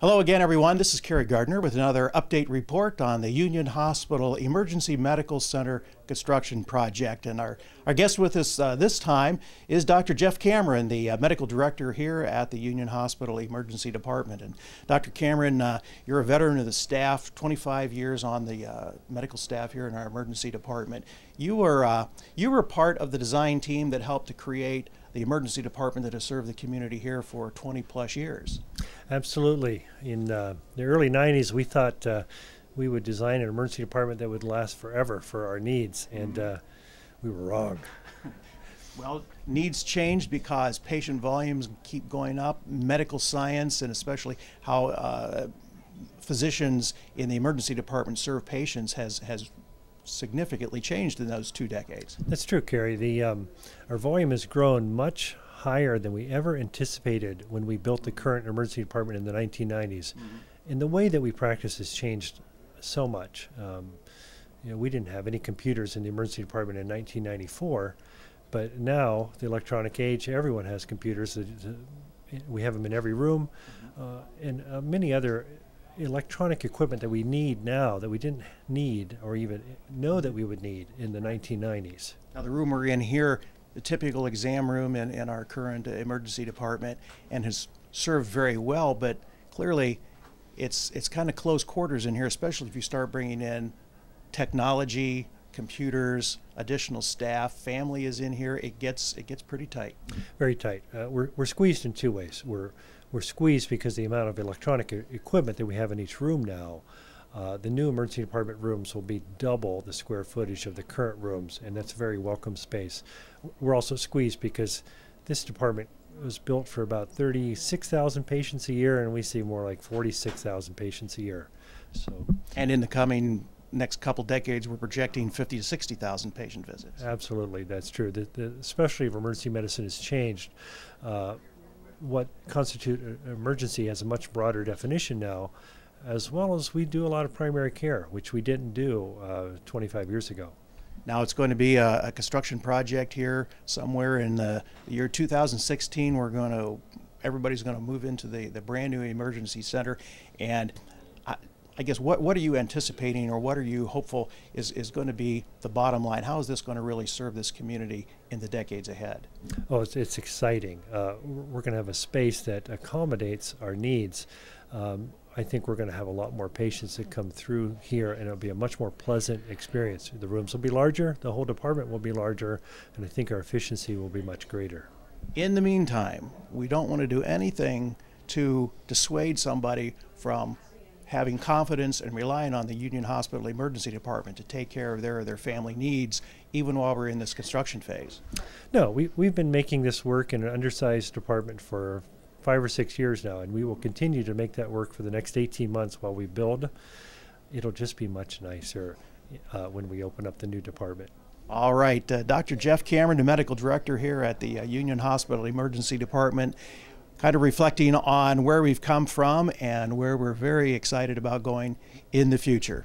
Hello again, everyone. This is Kerry Gardner with another update report on the Union Hospital Emergency Medical Center construction project. And our guest with us this time is Dr. Jeff Cameron, the medical director here at the Union Hospital Emergency Department. And Dr. Cameron, you're a veteran of the staff, 25 years on the medical staff here in our emergency department. You were part of the design team that helped to create the emergency department that has served the community here for 20 plus years. Absolutely. In the early 90s, we thought we would design an emergency department that would last forever for our needs, and we were wrong. Well, needs change because patient volumes keep going up, medical science, and especially how physicians in the emergency department serve patients has significantly changed in those 2 decades. That's true, Kerry. Our volume has grown much higher than we ever anticipated when we built the current emergency department in the 1990s. And the way that we practice has changed so much. We didn't have any computers in the emergency department in 1994, but now, the electronic age, everyone has computers. We have them in every room, and many other electronic equipment that we need now that we didn't need or even know that we would need in the 1990s. Now, the room we're in here, the typical exam room in our current emergency department, and has served very well, but clearly it's kind of close quarters in here, especially if you start bringing in technology, computers, additional staff, family is in here. It gets pretty tight. Very tight. We're squeezed in two ways. We're squeezed because the amount of electronic equipment that we have in each room now. The new emergency department rooms will be double the square footage of the current rooms, and that's a very welcome space. We're also squeezed because this department was built for about 36,000 patients a year, and we see more like 46,000 patients a year. And in the coming next couple decades, we're projecting 50 to 60,000 patient visits. Absolutely, that's true. The specialty of emergency medicine has changed. What constitutes an emergency has a much broader definition now, as well as we do a lot of primary care, which we didn't do 25 years ago. Now it's going to be a construction project here somewhere in the year 2016. Everybody's going to move into the brand new emergency center, and I guess what are you anticipating, or what are you hopeful is going to be the bottom line? How is this going to really serve this community in the decades ahead? Oh, it's exciting. We're going to have a space that accommodates our needs. I think we're going to have a lot more patients that come through here, and it'll be a much more pleasant experience. The rooms will be larger, the whole department will be larger, and I think our efficiency will be much greater. In the meantime, we don't want to do anything to dissuade somebody from having confidence and relying on the Union Hospital Emergency Department to take care of their family needs, even while we're in this construction phase. No, we've been making this work in an undersized department for 5 or 6 years now, and we will continue to make that work for the next 18 months while we build. It'll just be much nicer when we open up the new department. All right, Dr. Jeff Cameron, the medical director here at the Union Hospital Emergency Department, kind of reflecting on where we've come from and where we're very excited about going in the future.